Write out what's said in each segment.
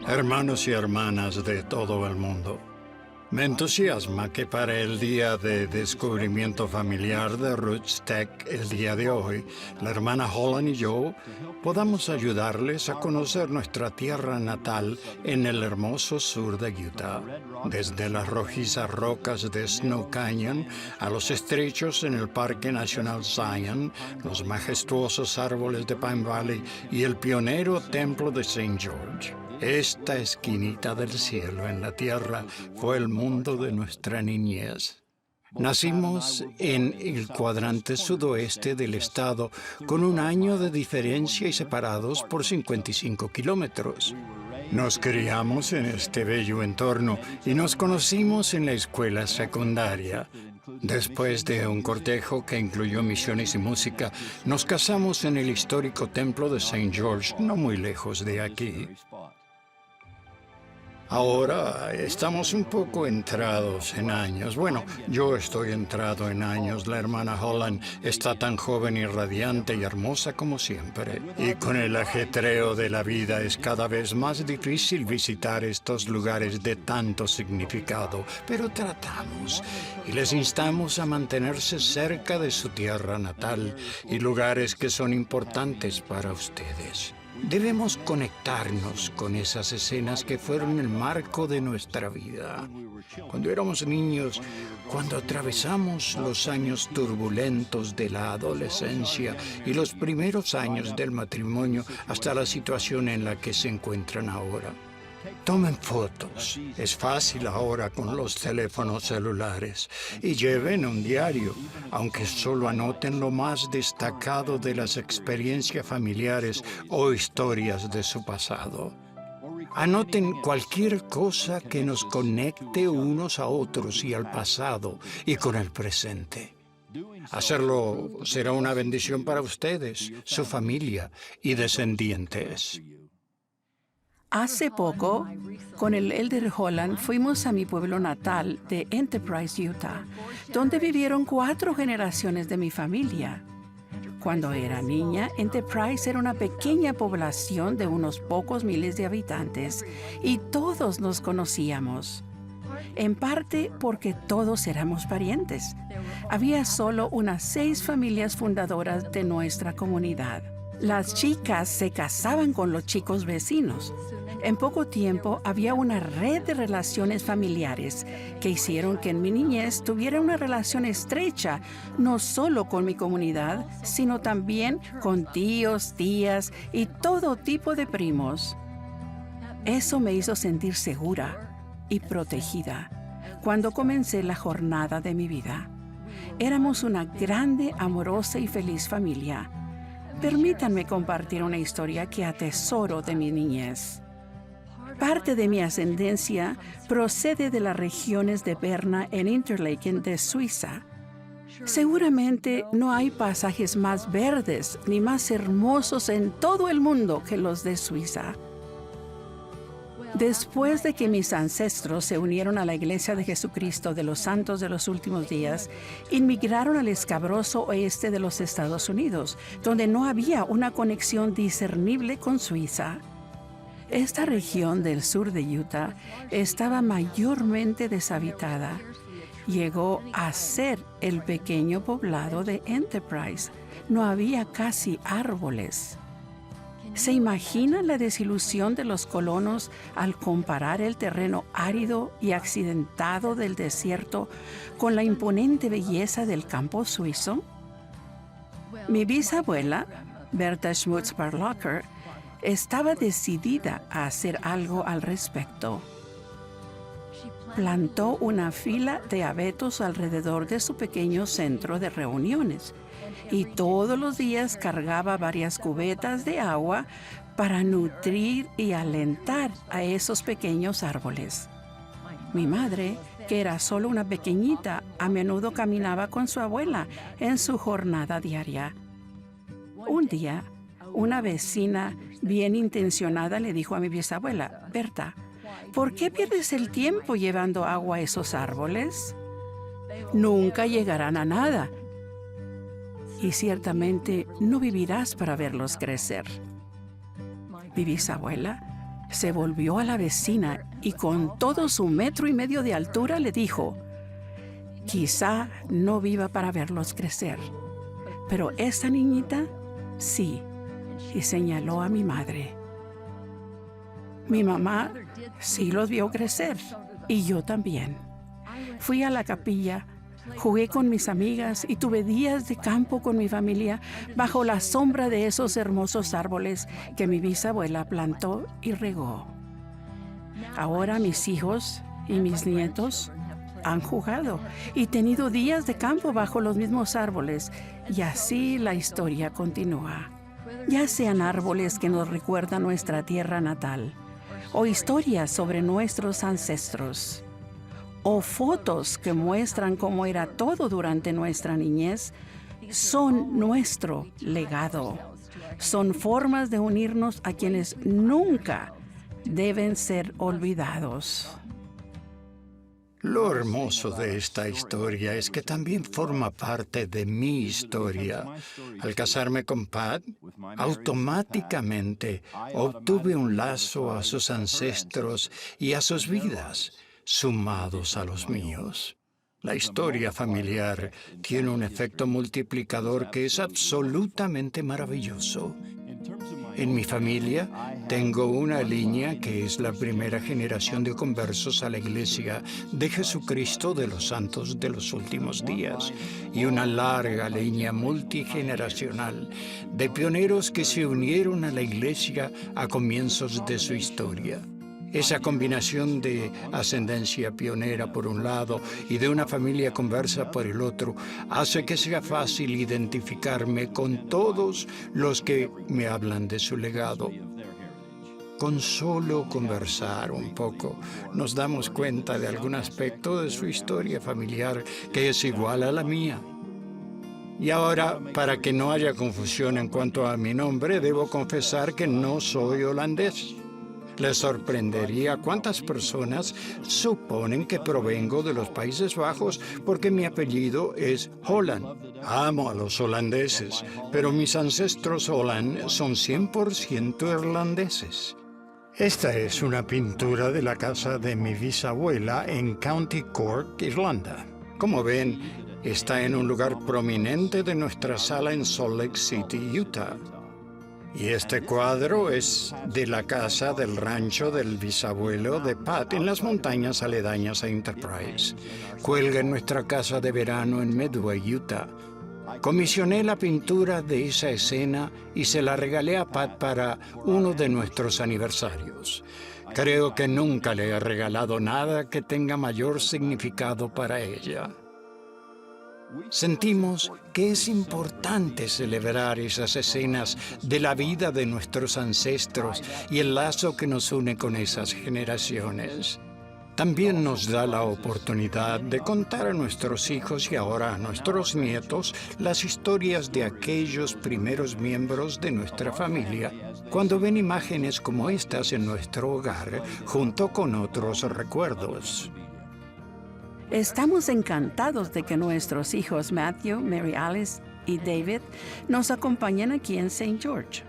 Hermanos y hermanas de todo el mundo, me entusiasma que para el día de descubrimiento familiar de Roots Tech el día de hoy, la hermana Holland y yo podamos ayudarles a conocer nuestra tierra natal en el hermoso sur de Utah, desde las rojizas rocas de Snow Canyon a los estrechos en el Parque Nacional Zion, los majestuosos árboles de Pine Valley y el pionero templo de St. George. Esta esquinita del cielo en la tierra fue el mundo de nuestra niñez. Nacimos en el cuadrante sudoeste del estado con un año de diferencia y separados por 55 kilómetros. Nos criamos en este bello entorno y nos conocimos en la escuela secundaria. Después de un cortejo que incluyó misiones y música, nos casamos en el histórico templo de St. George, no muy lejos de aquí. Ahora estamos un poco entrados en años. Bueno, yo estoy entrado en años. La hermana Holland está tan joven y radiante y hermosa como siempre. Y con el ajetreo de la vida es cada vez más difícil visitar estos lugares de tanto significado. Pero tratamos y les instamos a mantenerse cerca de su tierra natal y lugares que son importantes para ustedes. Debemos conectarnos con esas escenas que fueron el marco de nuestra vida. Cuando éramos niños, cuando atravesamos los años turbulentos de la adolescencia y los primeros años del matrimonio hasta la situación en la que se encuentran ahora. Tomen fotos. Es fácil ahora con los teléfonos celulares. Y lleven un diario, aunque solo anoten lo más destacado de las experiencias familiares o historias de su pasado. Anoten cualquier cosa que nos conecte unos a otros y al pasado y con el presente. Hacerlo será una bendición para ustedes, su familia y descendientes. Hace poco, con el Elder Holland, fuimos a mi pueblo natal de Enterprise, Utah, donde vivieron 4 generaciones de mi familia. Cuando era niña, Enterprise era una pequeña población de unos pocos miles de habitantes y todos nos conocíamos. En parte porque todos éramos parientes. Había solo unas 6 familias fundadoras de nuestra comunidad. Las chicas se casaban con los chicos vecinos. En poco tiempo había una red de relaciones familiares que hicieron que en mi niñez tuviera una relación estrecha, no solo con mi comunidad, sino también con tíos, tías y todo tipo de primos. Eso me hizo sentir segura y protegida cuando comencé la jornada de mi vida. Éramos una grande, amorosa y feliz familia. Permítanme compartir una historia que atesoro de mi niñez. Parte de mi ascendencia procede de las regiones de Berna en Interlaken de Suiza. Seguramente no hay pasajes más verdes ni más hermosos en todo el mundo que los de Suiza. Después de que mis ancestros se unieron a la Iglesia de Jesucristo de los Santos de los Últimos Días, inmigraron al escabroso oeste de los Estados Unidos, donde no había una conexión discernible con Suiza. Esta región del sur de Utah estaba mayormente deshabitada. Llegó a ser el pequeño poblado de Enterprise. No había casi árboles. ¿Se imagina la desilusión de los colonos al comparar el terreno árido y accidentado del desierto con la imponente belleza del campo suizo? Mi bisabuela, Bertha Schmutz-Barlocker, estaba decidida a hacer algo al respecto. Plantó una fila de abetos alrededor de su pequeño centro de reuniones y todos los días cargaba varias cubetas de agua para nutrir y alentar a esos pequeños árboles. Mi madre, que era solo una pequeñita, a menudo caminaba con su abuela en su jornada diaria. Un día, una vecina bien intencionada le dijo a mi bisabuela: Berta, ¿por qué pierdes el tiempo llevando agua a esos árboles? Nunca llegarán a nada. Y ciertamente no vivirás para verlos crecer. Mi bisabuela se volvió a la vecina y con todo su 1,5 metros de altura le dijo: quizá no viva para verlos crecer, pero esta niñita sí, y señaló a mi madre. Mi mamá sí los vio crecer, y yo también. Fui a la capilla, jugué con mis amigas y tuve días de campo con mi familia bajo la sombra de esos hermosos árboles que mi bisabuela plantó y regó. Ahora mis hijos y mis nietos han jugado y tenido días de campo bajo los mismos árboles, y así la historia continúa. Ya sean árboles que nos recuerdan nuestra tierra natal, o historias sobre nuestros ancestros, o fotos que muestran cómo era todo durante nuestra niñez, son nuestro legado. Son formas de unirnos a quienes nunca deben ser olvidados. Lo hermoso de esta historia es que también forma parte de mi historia. Al casarme con Pat, automáticamente obtuve un lazo a sus ancestros y a sus vidas, sumados a los míos. La historia familiar tiene un efecto multiplicador que es absolutamente maravilloso. En mi familia tengo una línea que es la primera generación de conversos a la Iglesia de Jesucristo de los Santos de los Últimos Días y una larga línea multigeneracional de pioneros que se unieron a la Iglesia a comienzos de su historia. Esa combinación de ascendencia pionera por un lado y de una familia conversa por el otro hace que sea fácil identificarme con todos los que me hablan de su legado. Con solo conversar un poco, nos damos cuenta de algún aspecto de su historia familiar que es igual a la mía. Y ahora, para que no haya confusión en cuanto a mi nombre, debo confesar que no soy holandés. Les sorprendería cuántas personas suponen que provengo de los Países Bajos porque mi apellido es Holland. Amo a los holandeses, pero mis ancestros Holland son 100% irlandeses. Esta es una pintura de la casa de mi bisabuela en County Cork, Irlanda. Como ven, está en un lugar prominente de nuestra sala en Salt Lake City, Utah. Y este cuadro es de la casa del rancho del bisabuelo de Pat en las montañas aledañas a Enterprise. Cuelga en nuestra casa de verano en Medway, Utah. Comisioné la pintura de esa escena y se la regalé a Pat para uno de nuestros aniversarios. Creo que nunca le he regalado nada que tenga mayor significado para ella. Sentimos que es importante celebrar esas escenas de la vida de nuestros ancestros y el lazo que nos une con esas generaciones. También nos da la oportunidad de contar a nuestros hijos y ahora a nuestros nietos las historias de aquellos primeros miembros de nuestra familia cuando ven imágenes como estas en nuestro hogar junto con otros recuerdos. Estamos encantados de que nuestros hijos Matthew, Mary Alice y David nos acompañen aquí en St. George.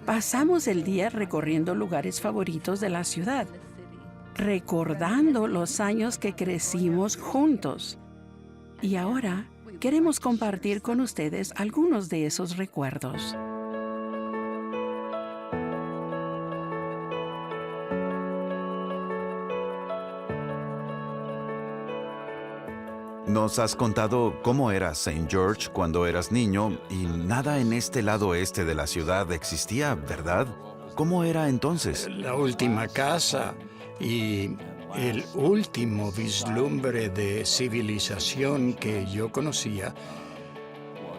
Pasamos el día recorriendo lugares favoritos de la ciudad, recordando los años que crecimos juntos. Y ahora queremos compartir con ustedes algunos de esos recuerdos. Nos has contado cómo era St. George cuando eras niño y nada en este lado oeste de la ciudad existía, ¿verdad? ¿Cómo era entonces? La última casa y el último vislumbre de civilización que yo conocía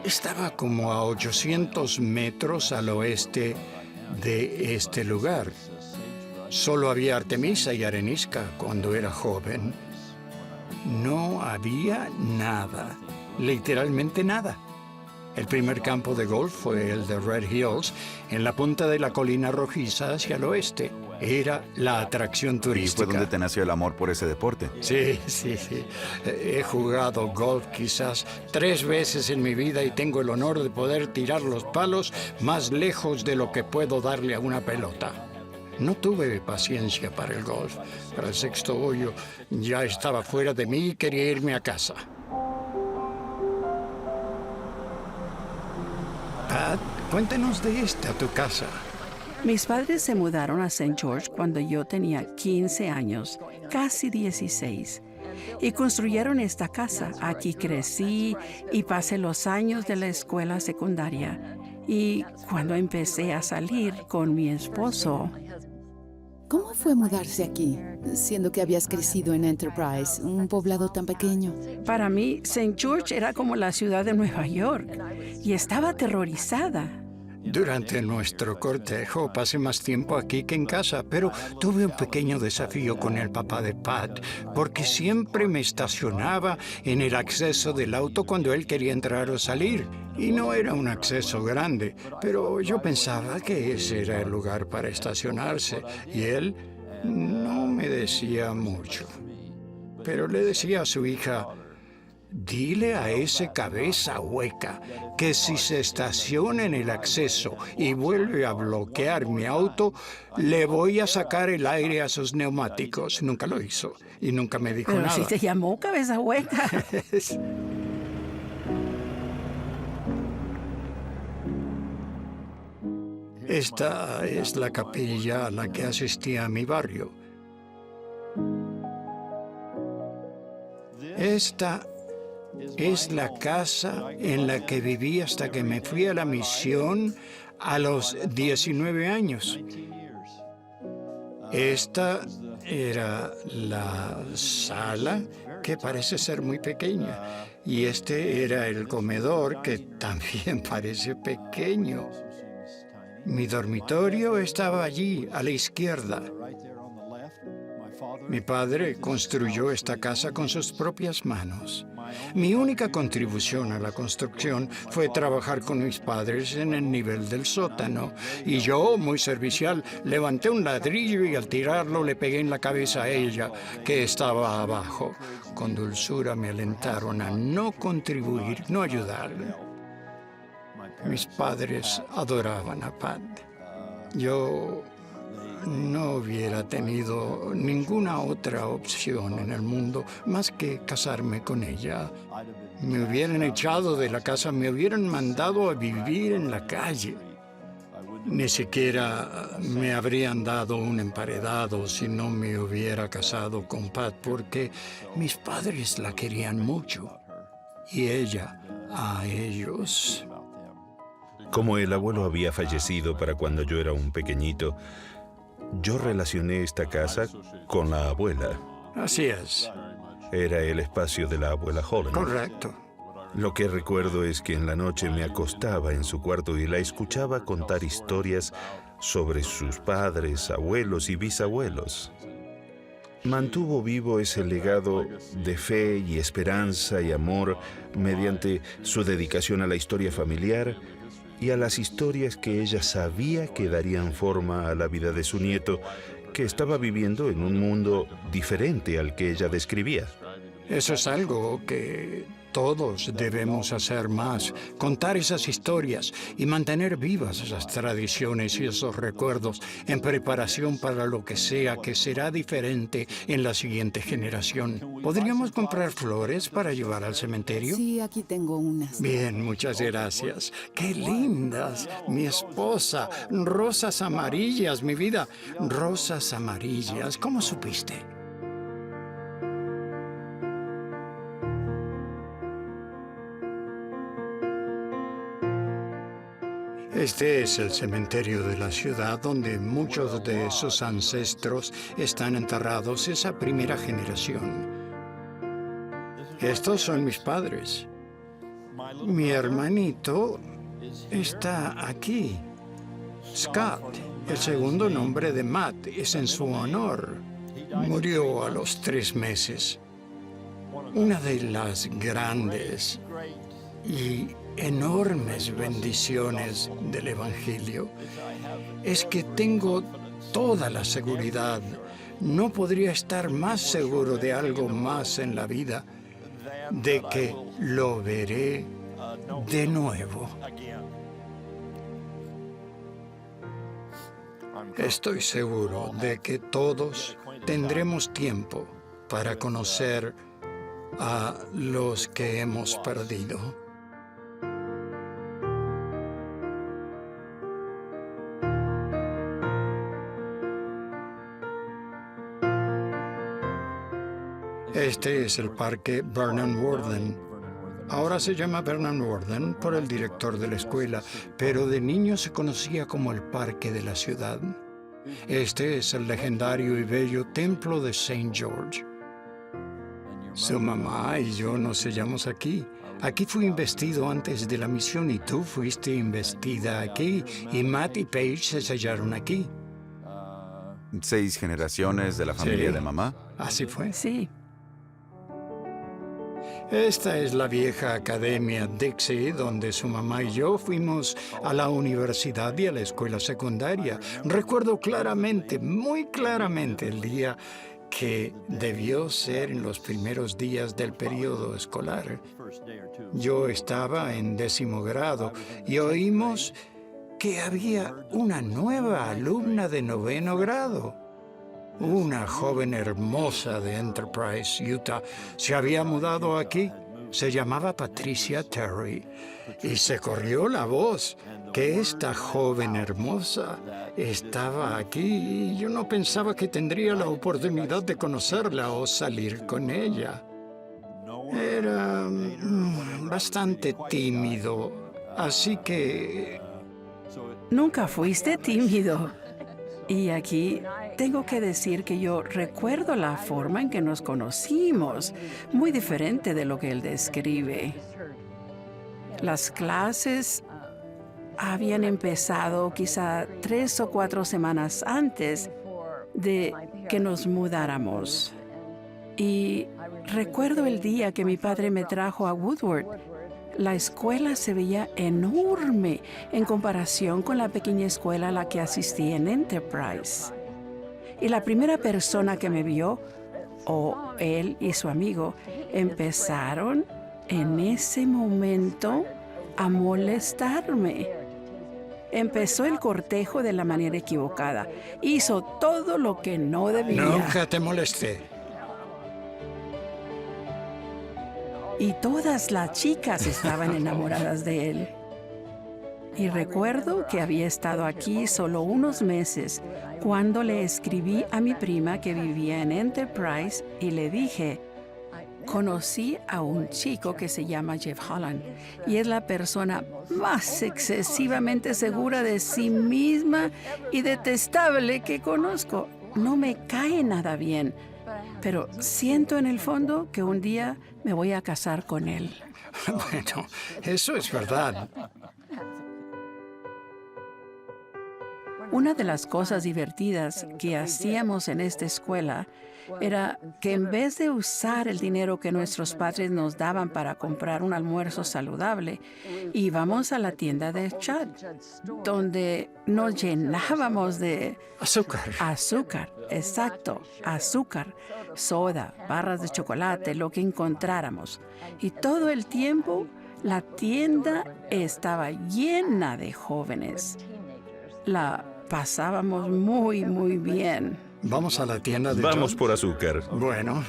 estaba como a 800 metros al oeste de este lugar. Solo había Artemisa y arenisca cuando era joven. No había nada, literalmente nada. El primer campo de golf fue el de Red Hills, en la punta de la colina rojiza hacia el oeste. Era la atracción ¿Y turística. fue donde te nació el amor por ese deporte? Sí. He jugado golf quizás 3 veces en mi vida y tengo el honor de poder tirar los palos más lejos de lo que puedo darle a una pelota. No tuve paciencia para el golf. Para el sexto hoyo ya estaba fuera de mí y quería irme a casa. Pat, cuéntanos de tu casa. Mis padres se mudaron a St. George cuando yo tenía 15 años, casi 16, y construyeron esta casa. Aquí crecí y pasé los años de la escuela secundaria. Y cuando empecé a salir con mi esposo, ¿Cómo fue mudarse aquí, siendo que habías crecido en Enterprise, un poblado tan pequeño? para mí St. George era como la ciudad de Nueva York y estaba aterrorizada. Durante nuestro cortejo pasé más tiempo aquí que en casa, pero tuve un pequeño desafío con el papá de Pat, porque siempre me estacionaba en el acceso del auto cuando él quería entrar o salir. Y no era un acceso grande, pero yo pensaba que ese era el lugar para estacionarse, y él no me decía mucho. Pero le decía a su hija: dile a ese cabeza hueca que si se estaciona en el acceso y vuelve a bloquear mi auto, le voy a sacar el aire a sus neumáticos. Nunca lo hizo y nunca me dijo Pero nada. si te llamó cabeza hueca. Esta es la capilla a la que asistía a mi barrio. Esta es la casa en la que viví hasta que me fui a la misión a los 19 años. Esta era la sala, que parece ser muy pequeña, y este era el comedor, que también parece pequeño. Mi dormitorio estaba allí, a la izquierda. Mi padre construyó esta casa con sus propias manos. Mi única contribución a la construcción fue trabajar con mis padres en el nivel del sótano. Y yo, muy servicial, levanté un ladrillo y al tirarlo le pegué en la cabeza a ella, que estaba abajo. Con dulzura me alentaron a no contribuir, no ayudarle. Mis padres adoraban a Pat. Yo no hubiera tenido ninguna otra opción en el mundo más que casarme con ella. Me hubieran echado de la casa, me hubieran mandado a vivir en la calle. Ni siquiera me habrían dado un emparedado si no me hubiera casado con Pat, porque mis padres la querían mucho y ella a ellos. Como el abuelo había fallecido para cuando yo era un pequeñito, yo relacioné esta casa con la abuela. Así es. Era el espacio de la abuela Holland. Correcto. Lo que recuerdo es que en la noche me acostaba en su cuarto y la escuchaba contar historias sobre sus padres, abuelos y bisabuelos. Mantuvo vivo ese legado de fe y esperanza y amor mediante su dedicación a la historia familiar y a las historias que ella sabía que darían forma a la vida de su nieto, que estaba viviendo en un mundo diferente al que ella describía. Eso es algo que todos debemos hacer más, contar esas historias y mantener vivas esas tradiciones y esos recuerdos en preparación para lo que sea que será diferente en la siguiente generación. ¿Podríamos comprar flores para llevar al cementerio? Sí, aquí tengo unas. Bien, muchas gracias. ¡Qué lindas! Mi esposa, rosas amarillas, mi vida. Rosas amarillas. ¿Cómo supiste? Este es el cementerio de la ciudad donde muchos de sus ancestros están enterrados, esa primera generación. Estos son mis padres. Mi hermanito está aquí. Scott, el segundo nombre de Matt, es en su honor. Murió a los 3 meses. Una de las grandes y enormes bendiciones del Evangelio es que tengo toda la seguridad. No podría estar más seguro de algo más en la vida, de que lo veré de nuevo. Estoy seguro de que todos tendremos tiempo para conocer a los que hemos perdido. Este es el parque Vernon Warden. Ahora se llama Vernon Warden por el director de la escuela, pero de niño se conocía como el Parque de la Ciudad. Este es el legendario y bello templo de St. George. Su mamá y yo nos sellamos aquí. Aquí fui investido antes de la misión y tú fuiste investida aquí. Y Matt y Paige se sellaron aquí. 6 generaciones de la familia Sí. de mamá. Así fue. Sí. Esta es la vieja academia Dixie, donde su mamá y yo fuimos a la universidad y a la escuela secundaria. Recuerdo claramente, muy claramente, el día que debió ser en los primeros días del periodo escolar. Yo estaba en 10º grado y oímos que había una nueva alumna de 9º grado. Una joven hermosa de Enterprise, Utah, se había mudado aquí. Se llamaba Patricia Terry. Y se corrió la voz que esta joven hermosa estaba aquí y yo no pensaba que tendría la oportunidad de conocerla o salir con ella. Era bastante tímido, así que... Nunca fuiste tímido. Y aquí tengo que decir que yo recuerdo la forma en que nos conocimos, muy diferente de lo que él describe. Las clases habían empezado quizá 3 o 4 semanas antes de que nos mudáramos. Y recuerdo el día que mi padre me trajo a Woodward. La escuela se veía enorme en comparación con la pequeña escuela a la que asistí en Enterprise. Y la primera persona que me vio, o él y su amigo, empezaron en ese momento a molestarme. Empezó el cortejo de la manera equivocada. Hizo todo lo que no debía. Nunca te molesté. Y todas las chicas estaban enamoradas de él. Y recuerdo que había estado aquí solo unos meses cuando le escribí a mi prima que vivía en Enterprise y le dije, conocí a un chico que se llama Jeff Holland y es la persona más excesivamente segura de sí misma y detestable que conozco. No me cae nada bien, pero siento en el fondo que un día me voy a casar con él. Bueno, eso es verdad. Una de las cosas divertidas que hacíamos en esta escuela era que en vez de usar el dinero que nuestros padres nos daban para comprar un almuerzo saludable, íbamos a la tienda de Chad, donde nos llenábamos de Azúcar. azúcar, exacto, azúcar, soda, barras de chocolate, lo que encontráramos. Y todo el tiempo la tienda estaba llena de jóvenes. La pasábamos muy, muy bien. Vamos a la tienda de Vamos John. por azúcar. Bueno,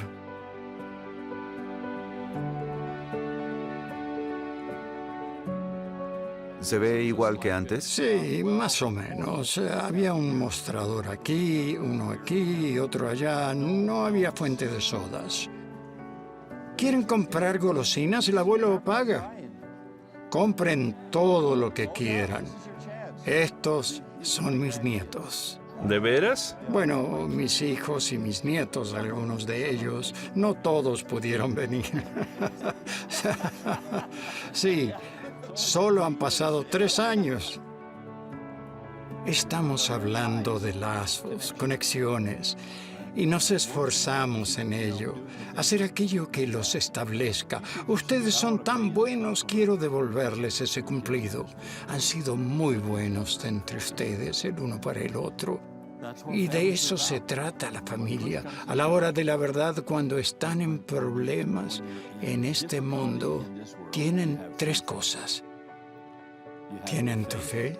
¿Se ve igual que antes? sí, más o menos. Había un mostrador aquí, uno aquí y otro allá. No había fuente de sodas. ¿Quieren comprar golosinas? El abuelo paga. Compren todo lo que quieran. Estos son mis nietos. ¿De veras? Bueno, mis hijos y mis nietos, algunos de ellos, no todos pudieron venir. Sí, solo han pasado 3 años. Estamos hablando de lazos, conexiones, y nos esforzamos en ello, hacer aquello que los establezca. Ustedes son tan buenos, quiero devolverles ese cumplido. Han sido muy buenos entre ustedes, el uno para el otro. Y de eso se trata la familia. A la hora de la verdad, cuando están en problemas en este mundo, tienen 3 cosas. Tienen tu fe,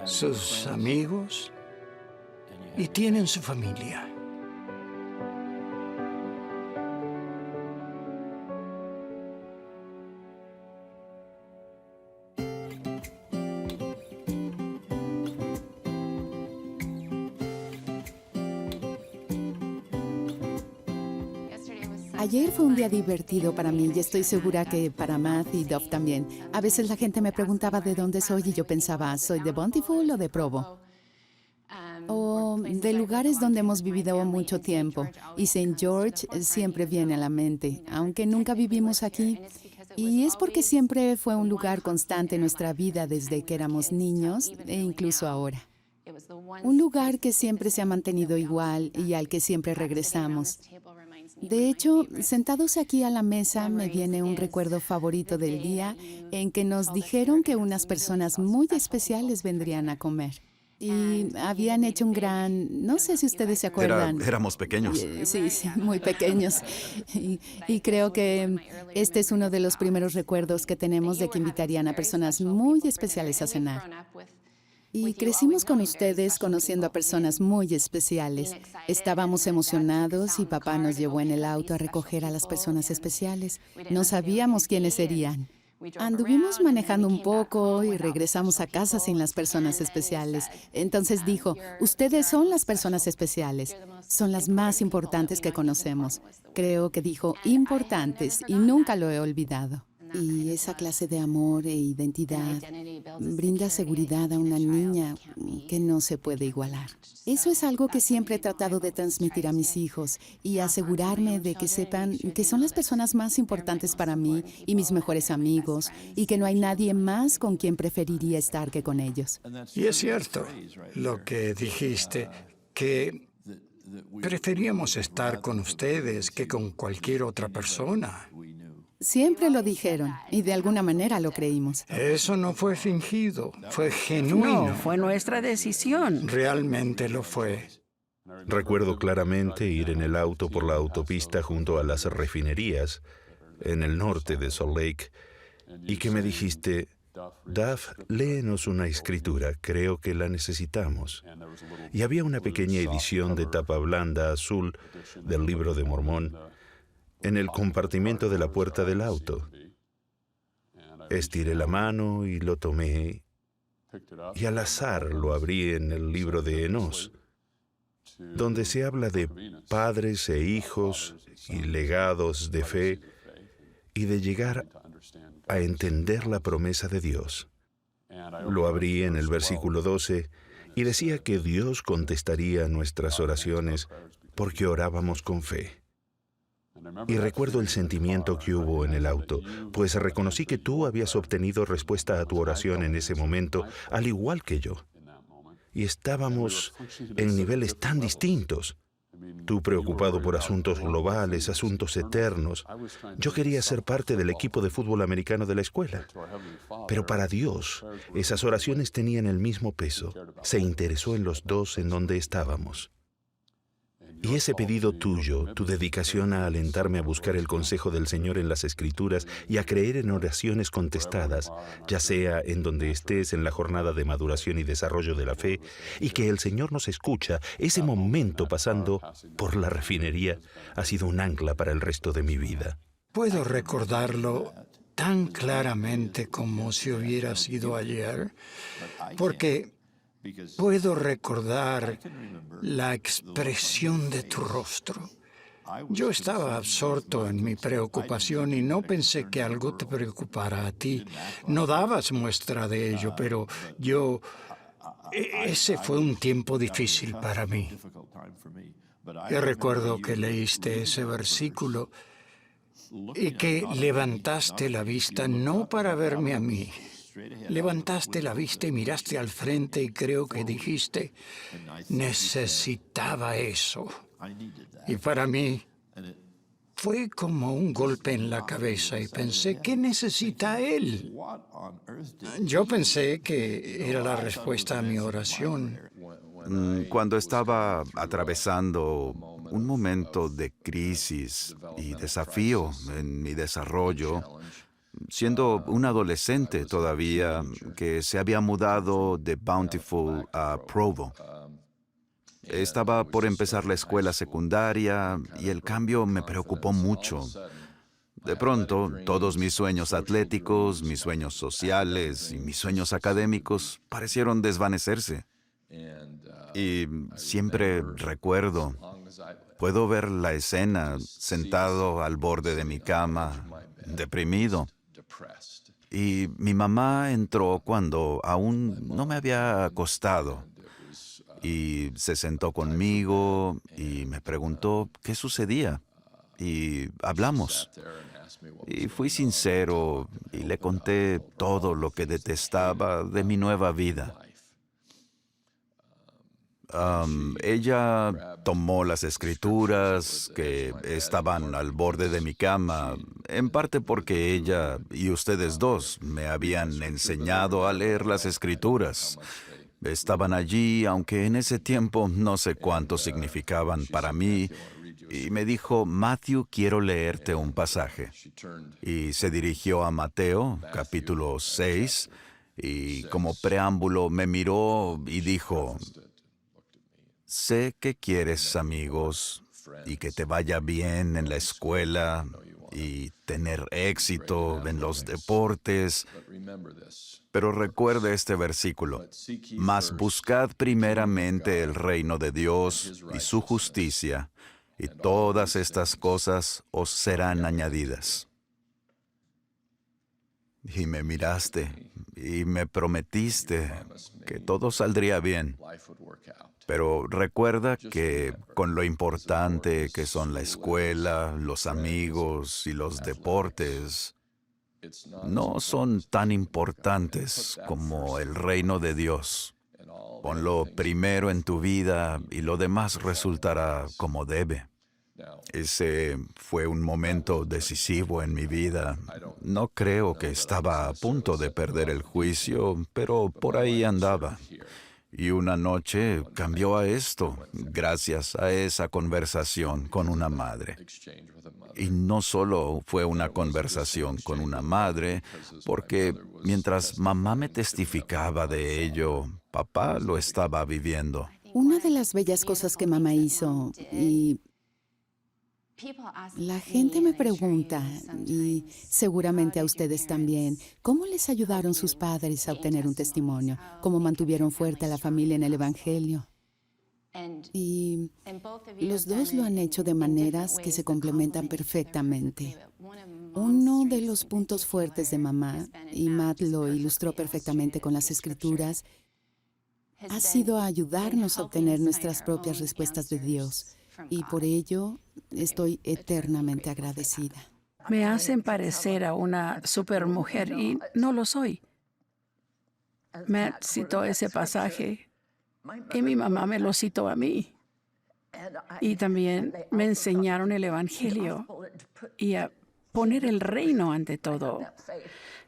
sus amigos y tienen su familia. Ayer fue un día divertido para mí y estoy segura que para Matt y Dove también. A veces la gente me preguntaba de dónde soy y yo pensaba, ¿soy de Bountiful o de Provo? O de lugares donde hemos vivido mucho tiempo. Y St. George siempre viene a la mente, aunque nunca vivimos aquí. Y es porque siempre fue un lugar constante en nuestra vida desde que éramos niños e incluso ahora. Un lugar que siempre se ha mantenido igual y al que siempre regresamos. De hecho, sentados aquí a la mesa me viene un recuerdo favorito del día en que nos dijeron que unas personas muy especiales vendrían a comer. Y habían hecho un gran... No sé si ustedes se acuerdan. Éramos pequeños. Sí, muy pequeños. Y creo que este es uno de los primeros recuerdos que tenemos de que invitarían a personas muy especiales a cenar. Y crecimos con ustedes conociendo a personas muy especiales. Estábamos emocionados y papá nos llevó en el auto a recoger a las personas especiales. No sabíamos quiénes serían. Anduvimos manejando un poco y regresamos a casa sin las personas especiales. Entonces dijo, ustedes son las personas especiales. Son las más importantes que conocemos. Creo que dijo importantes y nunca lo he olvidado. Y esa clase de amor e identidad brinda seguridad a una niña que no se puede igualar. Eso es algo que siempre he tratado de transmitir a mis hijos y asegurarme de que sepan que son las personas más importantes para mí y mis mejores amigos y que no hay nadie más con quien preferiría estar que con ellos. Y es cierto lo que dijiste, que preferíamos estar con ustedes que con cualquier otra persona. Siempre lo dijeron y de alguna manera lo creímos. Eso no fue fingido, fue genuino. No, fue nuestra decisión. Realmente lo fue. Recuerdo claramente ir en el auto por la autopista junto a las refinerías en el norte de Salt Lake y que me dijiste, Duff, léenos una escritura, creo que la necesitamos. Y había una pequeña edición de tapa blanda azul del Libro de Mormón en el compartimento de la puerta del auto. Estiré la mano y lo tomé, y al azar lo abrí en el libro de Enos, donde se habla de padres e hijos y legados de fe y de llegar a entender la promesa de Dios. Lo abrí en el versículo 12 y decía que Dios contestaría nuestras oraciones porque orábamos con fe. Y recuerdo el sentimiento que hubo en el auto, pues reconocí que tú habías obtenido respuesta a tu oración en ese momento, al igual que yo. Y estábamos en niveles tan distintos. Tú preocupado por asuntos globales, asuntos eternos. Yo quería ser parte del equipo de fútbol americano de la escuela. Pero para Dios, esas oraciones tenían el mismo peso. Se interesó en los dos en donde estábamos. Y ese pedido tuyo, tu dedicación a alentarme a buscar el consejo del Señor en las Escrituras y a creer en oraciones contestadas, ya sea en donde estés en la jornada de maduración y desarrollo de la fe, y que el Señor nos escucha, ese momento pasando por la refinería ha sido un ancla para el resto de mi vida. Puedo recordarlo tan claramente como si hubiera sido ayer, porque puedo recordar la expresión de tu rostro. Yo estaba absorto en mi preocupación y no pensé que algo te preocupara a ti. No dabas muestra de ello, pero ese fue un tiempo difícil para mí. Yo recuerdo que leíste ese versículo y que levantaste la vista no para verme a mí. Levantaste la vista y miraste al frente y creo que dijiste, necesitaba eso. Y para mí fue como un golpe en la cabeza y pensé, ¿qué necesita él? Yo pensé que era la respuesta a mi oración. Cuando estaba atravesando un momento de crisis y desafío en mi desarrollo, siendo un adolescente todavía, que se había mudado de Bountiful a Provo. Estaba por empezar la escuela secundaria y el cambio me preocupó mucho. De pronto, todos mis sueños atléticos, mis sueños sociales y mis sueños académicos parecieron desvanecerse. Y siempre recuerdo, puedo ver la escena sentado al borde de mi cama, deprimido. Y mi mamá entró cuando aún no me había acostado. Y se sentó conmigo y me preguntó qué sucedía. Y hablamos. Y fui sincero y le conté todo lo que detestaba de mi nueva vida. Ella tomó las escrituras que estaban al borde de mi cama, en parte porque ella y ustedes dos me habían enseñado a leer las escrituras. Estaban allí, aunque en ese tiempo no sé cuánto significaban para mí, y me dijo, Matthew, quiero leerte un pasaje. Y se dirigió a Mateo, capítulo 6, y como preámbulo me miró y dijo, sé que quieres amigos y que te vaya bien en la escuela y tener éxito en los deportes, pero recuerda este versículo, mas buscad primeramente el reino de Dios y su justicia, y todas estas cosas os serán añadidas. Y me miraste y me prometiste que todo saldría bien. Pero recuerda que con lo importante que son la escuela, los amigos y los deportes, no son tan importantes como el reino de Dios. Ponlo primero en tu vida y lo demás resultará como debe. Ese fue un momento decisivo en mi vida. No creo que estaba a punto de perder el juicio, pero por ahí andaba. Y una noche cambió a esto, gracias a esa conversación con una madre. Y no solo fue una conversación con una madre, porque mientras mamá me testificaba de ello, papá lo estaba viviendo. Una de las bellas cosas que mamá hizo, y la gente me pregunta, y seguramente a ustedes también, ¿cómo les ayudaron sus padres a obtener un testimonio? ¿Cómo mantuvieron fuerte a la familia en el Evangelio? Y los dos lo han hecho de maneras que se complementan perfectamente. Uno de los puntos fuertes de mamá, y Matt lo ilustró perfectamente con las Escrituras, ha sido ayudarnos a obtener nuestras propias respuestas de Dios. Y por ello estoy eternamente agradecida. Me hacen parecer a una supermujer y no lo soy. Matt citó ese pasaje y mi mamá me lo citó a mí. Y también me enseñaron el Evangelio y a poner el reino ante todo.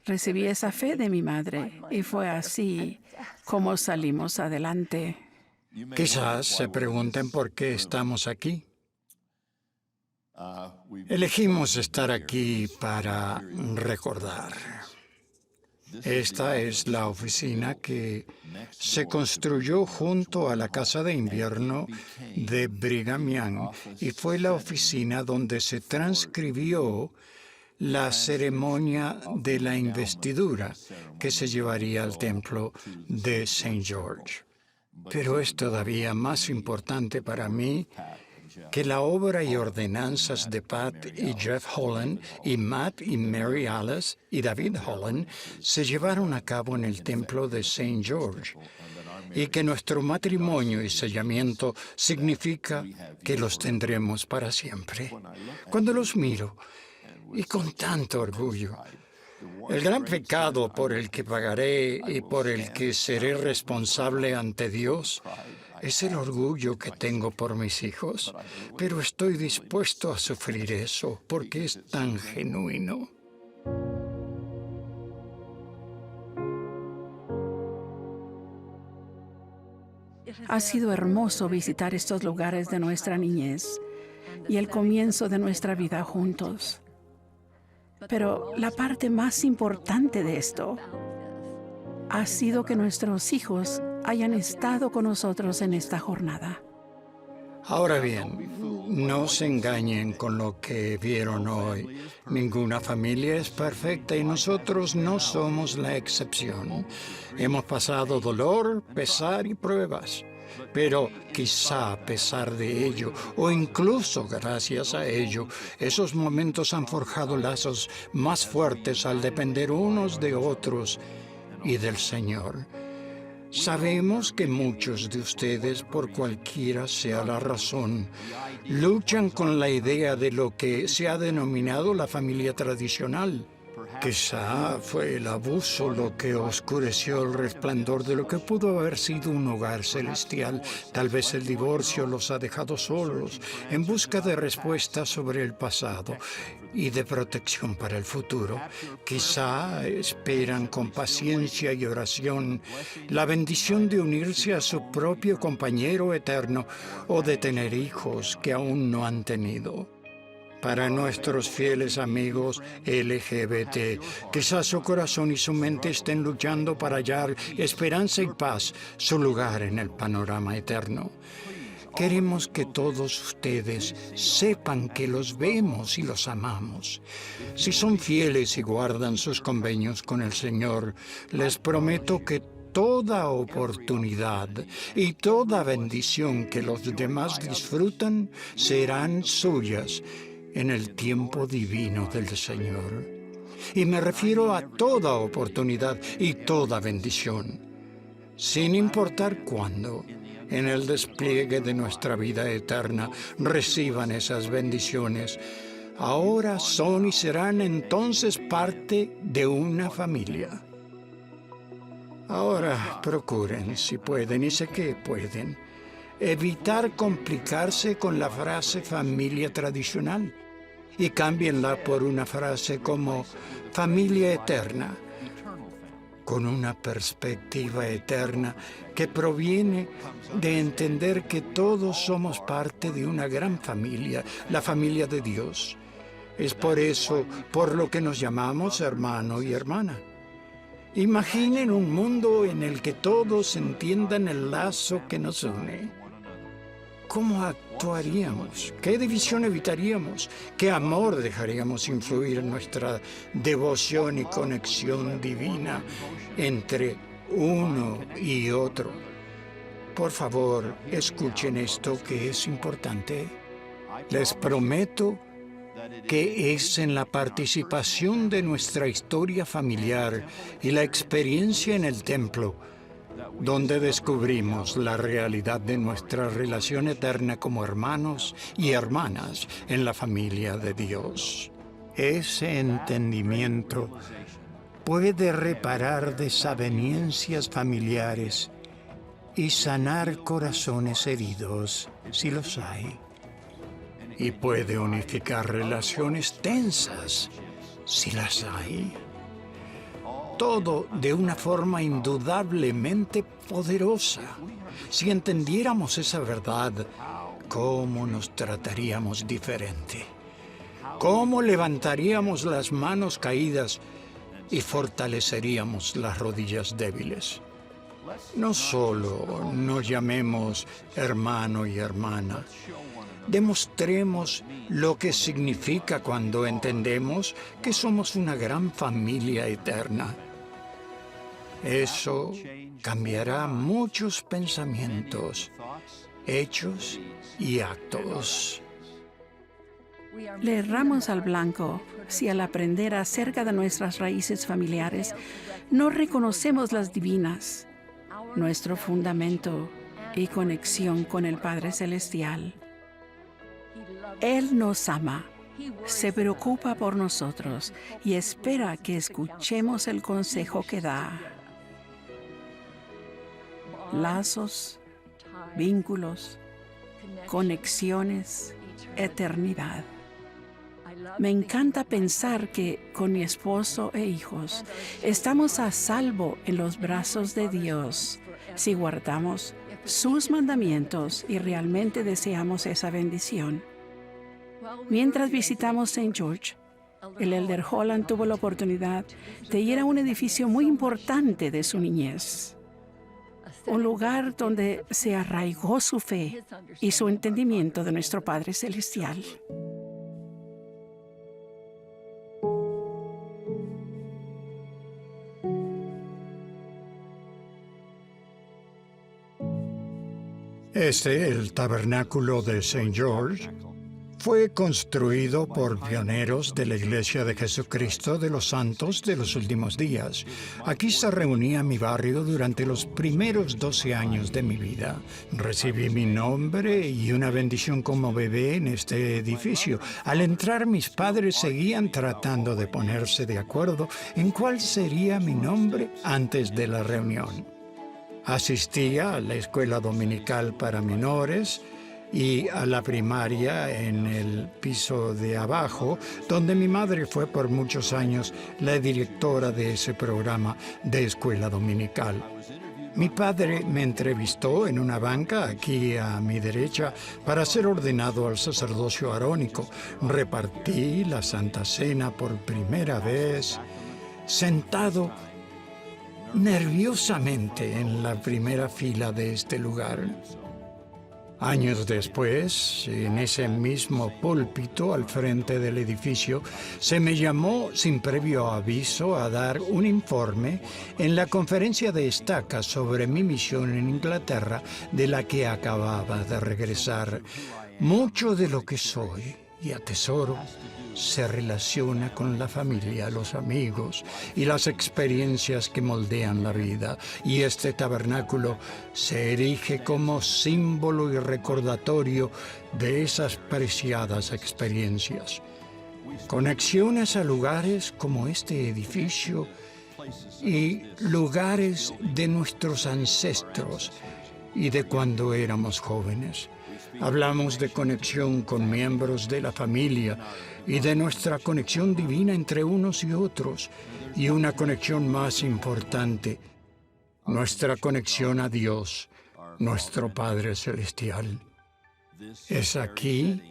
Recibí esa fe de mi madre y fue así como salimos adelante. Quizás se pregunten por qué estamos aquí. Elegimos estar aquí para recordar. Esta es la oficina que se construyó junto a la casa de invierno de Brigham Young y fue la oficina donde se transcribió la ceremonia de la investidura que se llevaría al templo de St. George. Pero es todavía más importante para mí que la obra y ordenanzas de Pat y Jeff Holland y Matt y Mary Alice y David Holland se llevaron a cabo en el templo de St. George y que nuestro matrimonio y sellamiento significa que los tendremos para siempre. Cuando los miro, y con tanto orgullo, el gran pecado por el que pagaré y por el que seré responsable ante Dios es el orgullo que tengo por mis hijos, pero estoy dispuesto a sufrir eso porque es tan genuino. Ha sido hermoso visitar estos lugares de nuestra niñez y el comienzo de nuestra vida juntos. Pero la parte más importante de esto ha sido que nuestros hijos hayan estado con nosotros en esta jornada. Ahora bien, no se engañen con lo que vieron hoy. Ninguna familia es perfecta y nosotros no somos la excepción. Hemos pasado dolor, pesar y pruebas. Pero quizá a pesar de ello, o incluso gracias a ello, esos momentos han forjado lazos más fuertes al depender unos de otros y del Señor. Sabemos que muchos de ustedes, por cualquiera sea la razón, luchan con la idea de lo que se ha denominado la familia tradicional. Quizá fue el abuso lo que oscureció el resplandor de lo que pudo haber sido un hogar celestial. Tal vez el divorcio los ha dejado solos, en busca de respuestas sobre el pasado y de protección para el futuro. Quizá esperan con paciencia y oración la bendición de unirse a su propio compañero eterno o de tener hijos que aún no han tenido. Para nuestros fieles amigos LGBT, quizás su corazón y su mente estén luchando para hallar esperanza y paz, su lugar en el panorama eterno. Queremos que todos ustedes sepan que los vemos y los amamos. Si son fieles y guardan sus convenios con el Señor, les prometo que toda oportunidad y toda bendición que los demás disfrutan serán suyas en el tiempo divino del Señor. Y me refiero a toda oportunidad y toda bendición, sin importar cuándo, en el despliegue de nuestra vida eterna, reciban esas bendiciones. Ahora son y serán entonces parte de una familia. Ahora procuren, si pueden, y sé que pueden, evitar complicarse con la frase familia tradicional y cámbienla por una frase como familia eterna, con una perspectiva eterna que proviene de entender que todos somos parte de una gran familia, la familia de Dios. Es por eso por lo que nos llamamos hermano y hermana. Imaginen un mundo en el que todos entiendan el lazo que nos une. ¿Cómo actuaríamos? ¿Qué división evitaríamos? ¿Qué amor dejaríamos influir en nuestra devoción y conexión divina entre uno y otro? Por favor, escuchen esto que es importante. Les prometo que es en la participación de nuestra historia familiar y la experiencia en el templo donde descubrimos la realidad de nuestra relación eterna como hermanos y hermanas en la familia de Dios. Ese entendimiento puede reparar desavenencias familiares y sanar corazones heridos, si los hay. Y puede unificar relaciones tensas, si las hay. Todo de una forma indudablemente poderosa. Si entendiéramos esa verdad, ¿cómo nos trataríamos diferente? ¿Cómo levantaríamos las manos caídas y fortaleceríamos las rodillas débiles? No solo nos llamemos hermano y hermana, demostremos lo que significa cuando entendemos que somos una gran familia eterna. Eso cambiará muchos pensamientos, hechos y actos. Le erramos al blanco si al aprender acerca de nuestras raíces familiares no reconocemos las divinas, nuestro fundamento y conexión con el Padre Celestial. Él nos ama, se preocupa por nosotros y espera que escuchemos el consejo que da. Lazos, vínculos, conexiones, eternidad. Me encanta pensar que con mi esposo e hijos estamos a salvo en los brazos de Dios si guardamos sus mandamientos y realmente deseamos esa bendición. Mientras visitamos St. George, El elder Holland tuvo la oportunidad de ir a un edificio muy importante de su niñez. Un lugar donde se arraigó su fe y su entendimiento de nuestro Padre Celestial. El tabernáculo de St. George, fue construido por pioneros de la Iglesia de Jesucristo de los Santos de los Últimos Días. Aquí se reunía mi barrio durante los primeros 12 años de mi vida. Recibí mi nombre y una bendición como bebé en este edificio. Al entrar, mis padres seguían tratando de ponerse de acuerdo en cuál sería mi nombre antes de la reunión. Asistía a la escuela dominical para menores y a la primaria en el piso de abajo, donde mi madre fue por muchos años la directora de ese programa de escuela dominical. Mi padre me entrevistó en una banca aquí a mi derecha para ser ordenado al sacerdocio arónico. Repartí la Santa Cena por primera vez, sentado nerviosamente en la primera fila de este lugar. Años después, en ese mismo púlpito al frente del edificio, se me llamó sin previo aviso a dar un informe en la conferencia de estaca sobre mi misión en Inglaterra, de la que acababa de regresar. Mucho de lo que soy y atesoro se relaciona con la familia, los amigos y las experiencias que moldean la vida. Y este tabernáculo se erige como símbolo y recordatorio de esas preciadas experiencias. Conexiones a lugares como este edificio y lugares de nuestros ancestros y de cuando éramos jóvenes. Hablamos de conexión con miembros de la familia y de nuestra conexión divina entre unos y otros, y una conexión más importante, nuestra conexión a Dios, nuestro Padre Celestial. Es aquí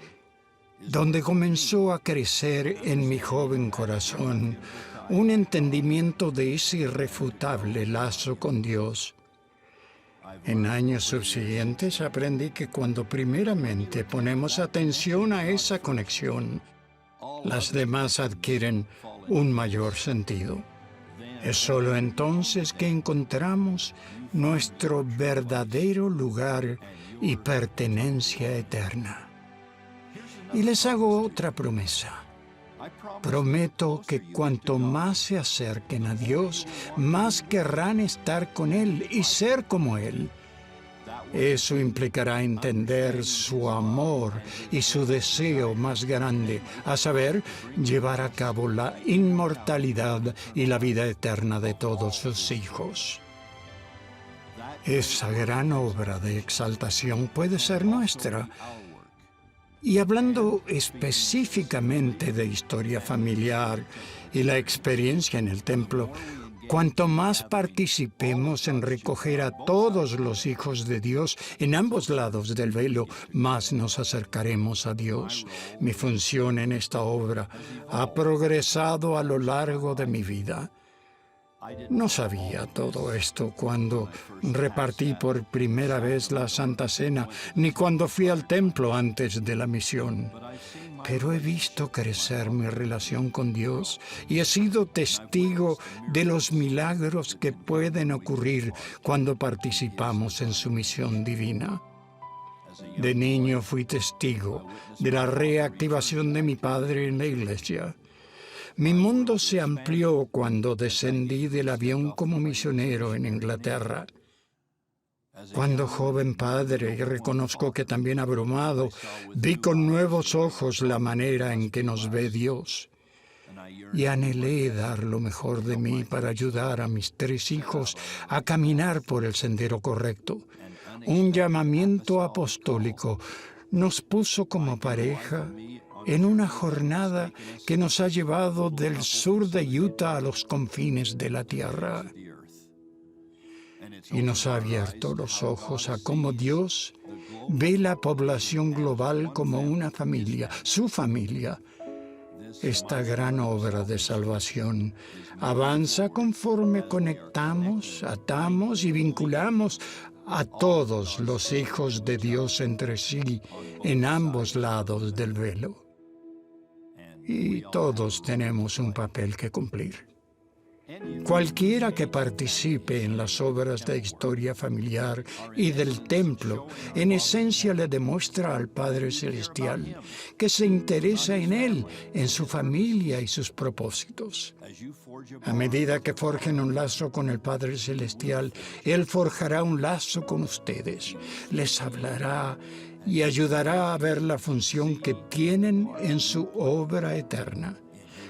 donde comenzó a crecer en mi joven corazón un entendimiento de ese irrefutable lazo con Dios. En años subsiguientes aprendí que cuando primeramente ponemos atención a esa conexión, las demás adquieren un mayor sentido. Es solo entonces que encontramos nuestro verdadero lugar y pertenencia eterna. Y les hago otra promesa. Prometo que cuanto más se acerquen a Dios, más querrán estar con Él y ser como Él. Eso implicará entender su amor y su deseo más grande, a saber, llevar a cabo la inmortalidad y la vida eterna de todos sus hijos. Esa gran obra de exaltación puede ser nuestra. Y hablando específicamente de historia familiar y la experiencia en el templo, cuanto más participemos en recoger a todos los hijos de Dios en ambos lados del velo, más nos acercaremos a Dios. Mi función en esta obra ha progresado a lo largo de mi vida. No sabía todo esto cuando repartí por primera vez la Santa Cena, ni cuando fui al templo antes de la misión. Pero he visto crecer mi relación con Dios y he sido testigo de los milagros que pueden ocurrir cuando participamos en su misión divina. De niño fui testigo de la reactivación de mi padre en la iglesia. Mi mundo se amplió cuando descendí del avión como misionero en Inglaterra. Cuando joven padre, y reconozco que también abrumado, vi con nuevos ojos la manera en que nos ve Dios. Y anhelé dar lo mejor de mí para ayudar a mis 3 hijos a caminar por el sendero correcto. Un llamamiento apostólico nos puso como pareja en una jornada que nos ha llevado del sur de Utah a los confines de la tierra. Y nos ha abierto los ojos a cómo Dios ve la población global como una familia, su familia. esta gran obra de salvación avanza conforme conectamos, atamos y vinculamos a todos los hijos de Dios entre sí en ambos lados del velo. Y todos tenemos un papel que cumplir. Cualquiera que participe en las obras de historia familiar y del templo, en esencia le demuestra al Padre Celestial que se interesa en él, en su familia y sus propósitos. A medida que forjen un lazo con el Padre Celestial, Él forjará un lazo con ustedes, les hablará y ayudará a ver la función que tienen en su obra eterna.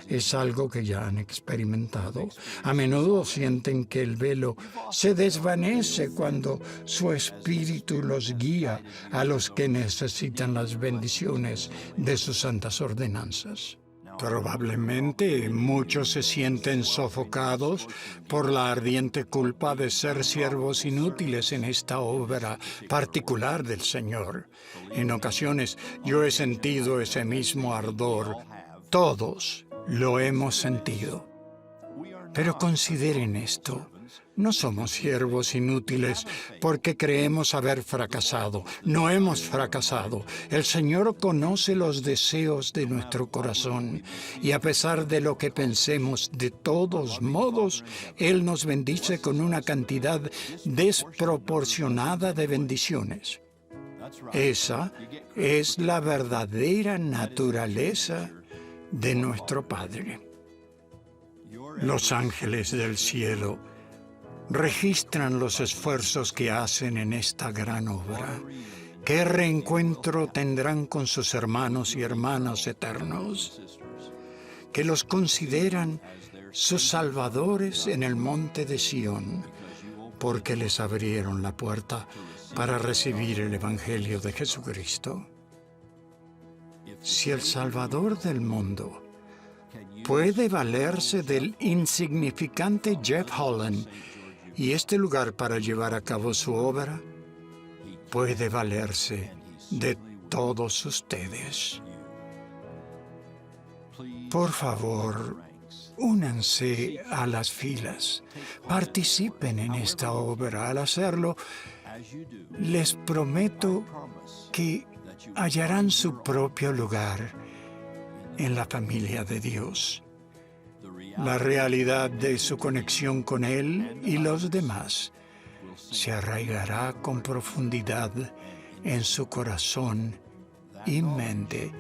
Es algo que ya han experimentado. A menudo sienten que el velo se desvanece cuando su espíritu los guía a los que necesitan las bendiciones de sus santas ordenanzas. Probablemente muchos se sienten sofocados por la ardiente culpa de ser siervos inútiles en esta obra particular del Señor. En ocasiones yo he sentido ese mismo ardor. Todos lo hemos sentido. Pero consideren esto. No somos siervos inútiles porque creemos haber fracasado. No hemos fracasado. El Señor conoce los deseos de nuestro corazón y a pesar de lo que pensemos, de todos modos, Él nos bendice con una cantidad desproporcionada de bendiciones. Esa es la verdadera naturaleza de nuestro Padre. Los ángeles del cielo registran los esfuerzos que hacen en esta gran obra. ¿Qué reencuentro tendrán con sus hermanos y hermanas eternos? Que los consideran sus salvadores en el monte de Sión, porque les abrieron la puerta para recibir el Evangelio de Jesucristo. Si el Salvador del mundo puede valerse del insignificante Jeff Holland y este lugar para llevar a cabo su obra, puede valerse de todos ustedes. Por favor, únanse a las filas, participen en esta obra. Al hacerlo, les prometo que hallarán su propio lugar en la familia de Dios. La realidad de su conexión con Él y los demás se arraigará con profundidad en su corazón y mente.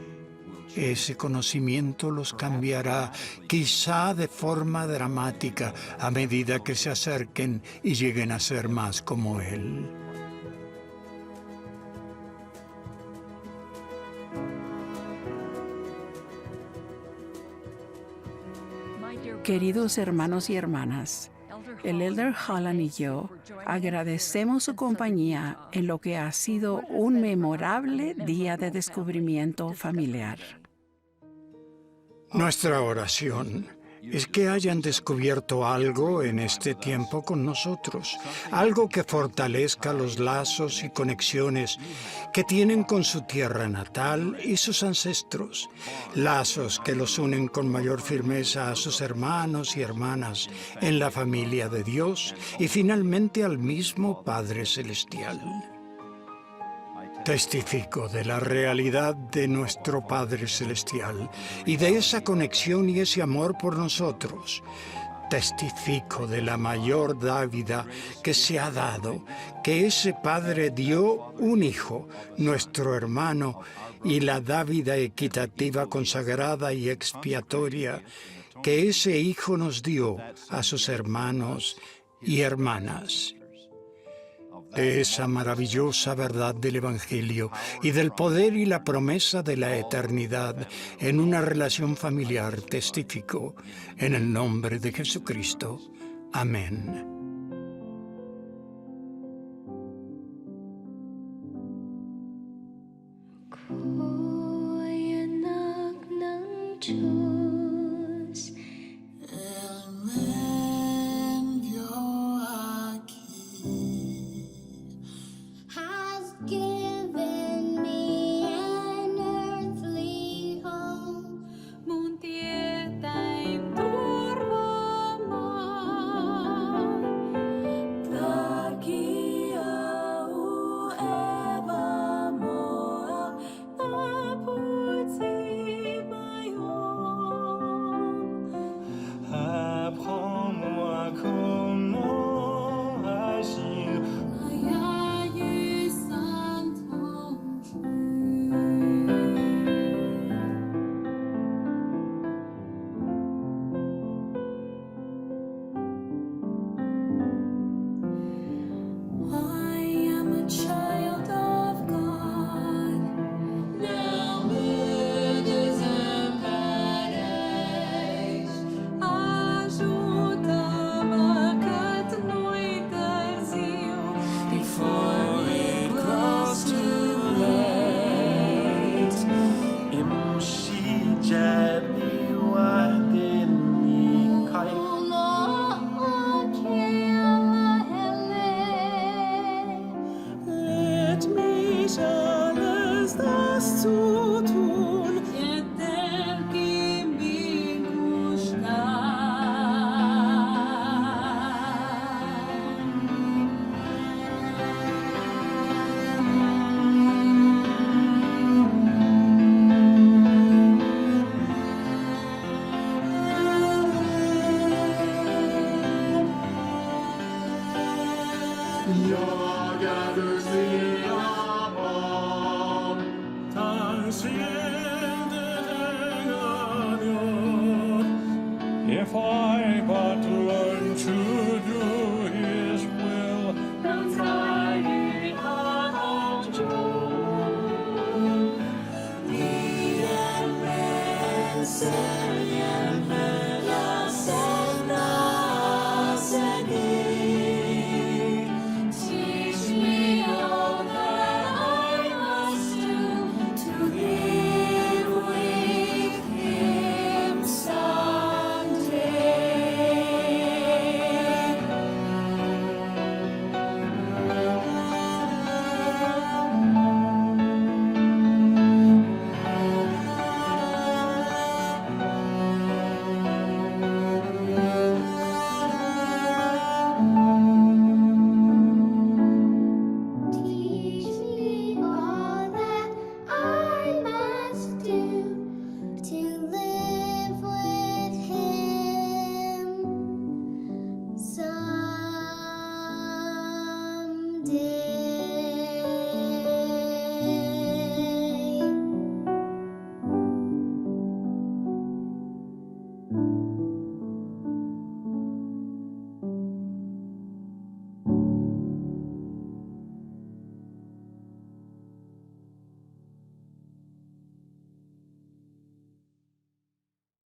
Ese conocimiento los cambiará, quizá de forma dramática, a medida que se acerquen y lleguen a ser más como Él. Queridos hermanos y hermanas, el Elder Holland y yo agradecemos su compañía en lo que ha sido un memorable día de descubrimiento familiar. Nuestra oración es que hayan descubierto algo en este tiempo con nosotros, algo que fortalezca los lazos y conexiones que tienen con su tierra natal y sus ancestros, lazos que los unen con mayor firmeza a sus hermanos y hermanas en la familia de Dios y finalmente al mismo Padre Celestial. Testifico de la realidad de nuestro Padre Celestial y de esa conexión y ese amor por nosotros. Testifico de la mayor dávida que se ha dado, que ese Padre dio un Hijo, nuestro hermano, y la dávida equitativa, consagrada y expiatoria que ese Hijo nos dio a sus hermanos y hermanas. De esa maravillosa verdad del Evangelio y del poder y la promesa de la eternidad en una relación familiar testifico en el nombre de Jesucristo. Amén. If I but